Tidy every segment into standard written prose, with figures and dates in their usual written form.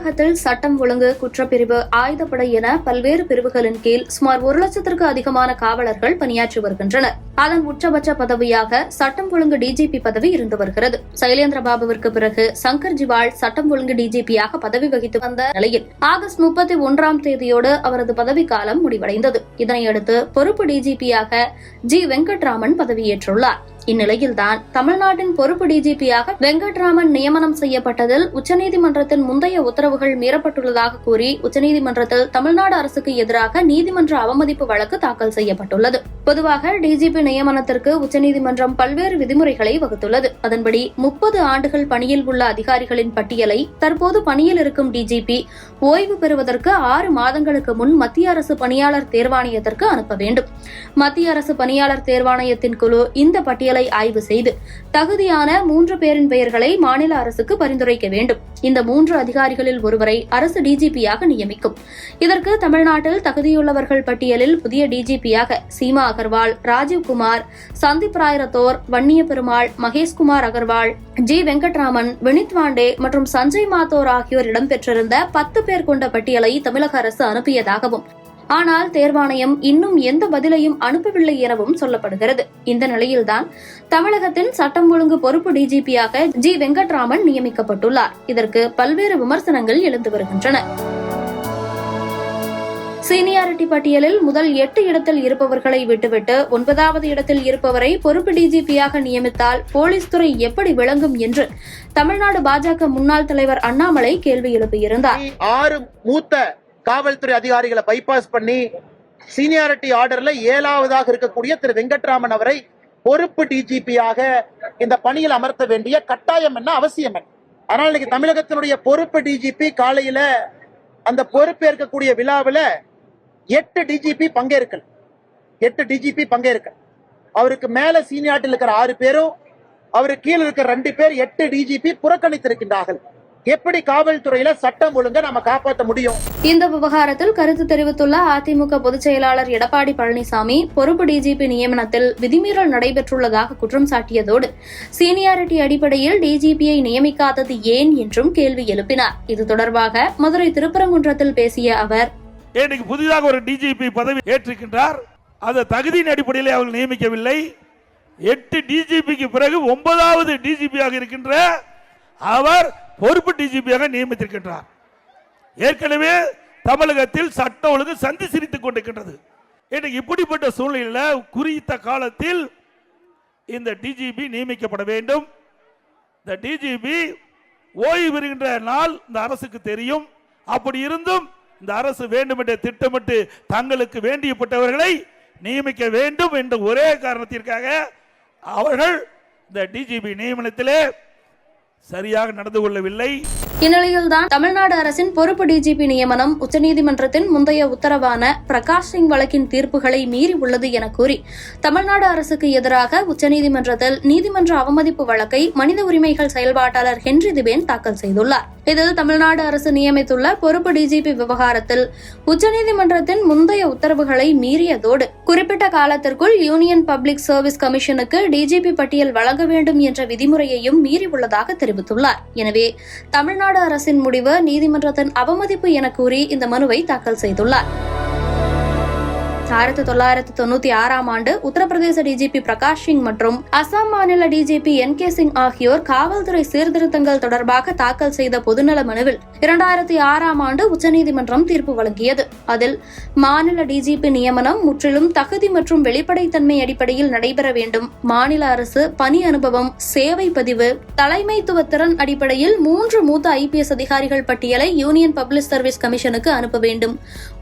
தமிழகத்தில் சட்டம் ஒழுங்கு, குற்றப்பிரிவு, ஆயுதப்படை என பல்வேறு பிரிவுகளின் கீழ் சுமார் 1 லட்சத்திற்கு அதிகமான காவலர்கள் பணியாற்றி வருகின்றனர். அதன் உச்சபட்ச பதவியாக சட்டம் ஒழுங்கு டிஜிபி பதவி இருந்து வருகிறது. சைலேந்திரபாபுவிற்கு பிறகு சங்கர் ஜிவால் சட்டம் ஒழுங்கு டிஜிபியாக பதவி வகித்து வந்த நிலையில் ஆகஸ்ட் 31ஆம் தேதியோடு அவரது பதவிக்காலம் முடிவடைந்தது. இதனையடுத்து பொறுப்பு டிஜிபியாக ஜி வெங்கட்ராமன் பதவியேற்றுள்ளார். இந்நிலையில்தான் தமிழ்நாட்டின் பொறுப்பு டிஜிபியாக வெங்கட்ராமன் நியமனம் செய்யப்பட்டதில் உச்சநீதிமன்றத்தின் முந்தைய உத்தரவுகள் மீறப்பட்டுள்ளதாக கூறி உச்சநீதிமன்றத்தில் தமிழ்நாடு அரசுக்கு எதிராக நீதிமன்ற அவமதிப்பு வழக்கு தாக்கல் செய்யப்பட்டுள்ளது. பொதுவாக டிஜிபி நியமனத்திற்கு உச்சநீதிமன்றம் பல்வேறு விதிமுறைகளை வகுத்துள்ளது. அதன்படி 30 ஆண்டுகள் பணியில் உள்ள அதிகாரிகளின் பட்டியலை தற்போது பணியில் இருக்கும் டிஜிபி ஓய்வு பெறுவதற்கு 6 மாதங்களுக்கு முன் மத்திய அரசு பணியாளர் தேர்வாணையத்திற்கு அனுப்ப வேண்டும். மத்திய அரசு பணியாளர் தேர்வாணையத்தின் குழு இந்த பட்டியலை ஆய்வு செய்து தகுதியான 3 பேரின் பெயர்களை மாநில அரசுக்கு பரிந்துரைக்க வேண்டும். இந்த 3 அதிகாரிகளில் ஒருவரை அரசு டிஜிபியாக நியமிக்கும். இதற்கு தமிழ்நாட்டில் தகுதியுள்ளவர்கள் பட்டியலில் புதிய டிஜிபியாக சீமா அகர்வால், ராஜீவ்குமார், சந்தீப் ராய் ரத்தோர், வன்னிய பெருமாள், மகேஷ்குமார் அகர்வால், ஜி வெங்கட்ராமன், வினித் வாண்டே மற்றும் சஞ்சய் மாத்தோர் ஆகியோர் இடம்பெற்றிருந்த 10 பேர் கொண்ட பட்டியலை தமிழக அரசு அனுப்பியதாகவும், ஆனால் தேர்வாணையம் இன்னும் எந்த பதிலையும் அனுப்பவில்லை எனவும் சொல்லப்படுகிறது. இந்த நிலையில்தான் தமிழகத்தின் சட்டம் ஒழுங்கு பொறுப்பு டிஜிபியாக ஜி வெங்கட்ராமன் நியமிக்கப்பட்டுள்ளார். இதற்கு பல்வேறு விமர்சனங்கள் எழுந்து வருகின்றன. சீனியாரிட்டி பட்டியலில் முதல் 8 இடத்தில் இருப்பவர்களை விட்டுவிட்டு 9வது இடத்தில் இருப்பவரை பொறுப்பு டிஜிபியாக நியமித்தால் போலீஸ் துறை எப்படி விளங்கும் என்று தமிழ்நாடு பாஜக முன்னாள் தலைவர் அண்ணாமலை கேள்வி எழுப்பியிருந்தார். 6 மூத்த காவல்துறை அதிகாரிகளை பைபாஸ் பண்ணி சீனியாரிட்டி ஆர்டர்ல 7வதாக இருக்கக்கூடிய திரு வெங்கட்ராமன் அவரை பொறுப்பு டிஜிபியாக இந்த பணியில் அமர்த்த வேண்டிய கட்டாயம் என்ன, அவசியம் என்ன? அதனால இன்னைக்கு தமிழகத்தினுடைய பொறுப்பு டிஜிபி காலையில அந்த பொறுப்பேற்கக்கூடிய விழாவில் 8 டிஜிபி பங்கேற்கல. அவருக்கு மேல சீனியாரிட்டியில் இருக்கிற 6 பேரும், அவருக்கு கீழே இருக்கிற 2 பேர் 8 டிஜிபி புறக்கணித்திருக்கின்றார்கள். எப்படி காவல்துறையில சட்டம் ஒழுங்க நம்ம காப்பாற்ற முடியும்? இந்த விவகாரத்தில் கருத்து தெரிவித்துள்ள அதிமுக பொதுச் செயலாளர் எடப்பாடி பழனிசாமி பொறுப்பு டிஜிபி நியமனத்தில் விதிமீறல் நடைபெற்றுள்ளதாக குற்றம் சாட்டியதோடு சீனியாரிட்டி அடிப்படையில் டிஜிபியை நியமிக்காதது ஏன் என்றும் கேள்வி எழுப்பினார். இது தொடர்பாக மதுரை திருப்பரங்குன்றத்தில் பேசிய அவர், இன்னைக்கு புதிதாக ஒரு டிஜிபி பதவி ஏற்றிருக்கின்றார். அந்த தகுதியின் அடிப்படையில் அவர்கள் நியமிக்கவில்லை. 8 டிஜிபிக்கு பிறகு 9வது டிஜிபியாக இருக்கின்ற அவர் பொறுப்பு டிஜிபியாக நியமித்திருக்கின்றார். ஏற்கனவே தமிழகத்தில் சட்ட ஒழுங்கு சந்தி சிரித்துக் கொண்டிருக்கின்றது. இன்னைக்கு இப்படிப்பட்ட சூழ்நிலையில் குறித்த காலத்தில் இந்த டிஜிபி நியமிக்கப்பட வேண்டும். இந்த டிஜிபி ஓய்வு பெறுகின்ற நாள் இந்த அரசுக்கு தெரியும். அப்படி இருந்தும் இந்த அரசு வேண்டுமென்றே திட்டமிட்டு தங்களுக்கு வேண்டியப்பட்டவர்களை நியமிக்க வேண்டும் என்ற ஒரே காரணத்திற்காக அவர்கள் இந்த டிஜிபி நியமனத்திலே சரியாக நடந்து கொள்ளவில்லை. இந்நிலையில்தான் தமிழ்நாடு அரசின் பொறுப்பு டிஜிபி நியமனம் உச்சநீதிமன்றத்தின் முந்தைய உத்தரவான பிரகாஷ் சிங் வழக்கின் தீர்ப்புகளை மீறி உள்ளது என கூறி தமிழ்நாடு அரசுக்கு எதிராக உச்சநீதிமன்றத்தில் நீதிமன்ற அவமதிப்பு வழக்கை மனித உரிமைகள் செயல்பாட்டாளர் ஹென்றி திபேன் தாக்கல் செய்துள்ளார். இதில் தமிழ்நாடு அரசு நியமித்துள்ள பொறுப்பு டிஜிபி விவகாரத்தில் உச்சநீதிமன்றத்தின் முந்தைய உத்தரவுகளை மீறியதோடு குறிப்பிட்ட காலத்திற்குள் யூனியன் பப்ளிக் சர்வீஸ் கமிஷனுக்கு டிஜிபி பட்டியல் வழங்க வேண்டும் என்ற விதிமுறையையும் மீறி உள்ளதாக தெரிவித்துள்ளார். எனவே தமிழ்நாடு அரசின் முடிவு நீதிமன்றத்தின் அவமதிப்பு என கூறி இந்த மனுவை தாக்கல் செய்துள்ளார். 1996ஆம் ஆண்டு உத்தரப்பிரதேச டிஜிபி பிரகாஷ் சிங் மற்றும் அசாம் மாநில டிஜிபி என்.கே. சிங் ஆகியோர் காவல்துறை சீர்திருத்தங்கள் தொடர்பாக தாக்கல் செய்த பொதுநல மனுவில் 2006ஆம் ஆண்டு உச்சநீதிமன்றம் தீர்ப்பு வழங்கியது. அதில் மாநில டிஜிபி நியமனம் முற்றிலும் தகுதி மற்றும் வெளிப்படைத்தன்மை அடிப்படையில் நடைபெற வேண்டும். மாநில அரசு பணி அனுபவம், சேவை பதிவு, தலைமைத்துவ திறன் அடிப்படையில் 3 மூத்த IPS அதிகாரிகள் பட்டியலை யூனியன் பப்ளிக் சர்வீஸ் கமிஷனுக்கு அனுப்ப வேண்டும்.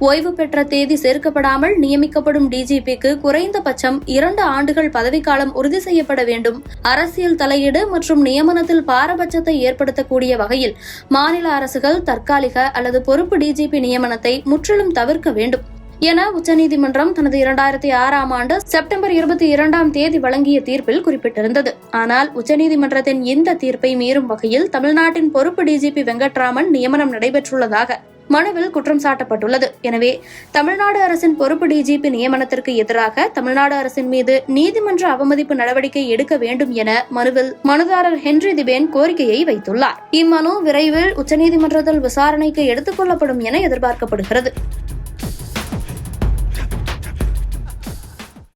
ஓய்வு பெற்ற தேதி சேர்க்கப்படாமல் நியமிக்கப்படும் டிஜிபிக்கு குறைந்தபட்சம் 2 ஆண்டுகள் பதவிக்காலம் உறுதி செய்யப்பட வேண்டும். அரசியல் தலையீடு மற்றும் நியமனத்தில் பாரபட்சத்தை ஏற்படுத்தக்கூடிய வகையில் மாநில அரசுகள் தற்காலிக அல்லது பொறுப்பு டிஜிபி நியமனத்தை முற்றிலும் தவிர்க்க வேண்டும் என உச்சநீதிமன்றம் தனது 2006ஆம் ஆண்டு செப்டம்பர் 22ஆம் தேதி வழங்கிய தீர்ப்பில் குறிப்பிட்டிருந்தது. ஆனால் உச்சநீதிமன்றத்தின் இந்த தீர்ப்பை மீறும் வகையில் தமிழ்நாட்டின் பொறுப்பு டிஜிபி வெங்கட்ராமன் நியமனம் நடைபெற்றுள்ளதாக மனுவில் குற்றம் சாட்டப்பட்டுள்ளது. எனவே தமிழ்நாடு அரசின் பொறுப்பு டிஜிபி நியமனத்திற்கு எதிராக தமிழ்நாடு அரசின் மீது நீதிமன்ற அவமதிப்பு நடவடிக்கை எடுக்க வேண்டும் என மனுவில் மனுதாரர் ஹென்றி திபேன் கோரிக்கையை வைத்துள்ளார். இம்மனு விரைவில் உச்சநீதிமன்றத்தில் விசாரணைக்கு எடுத்துக் கொள்ளப்படும் என எதிர்பார்க்கப்படுகிறது.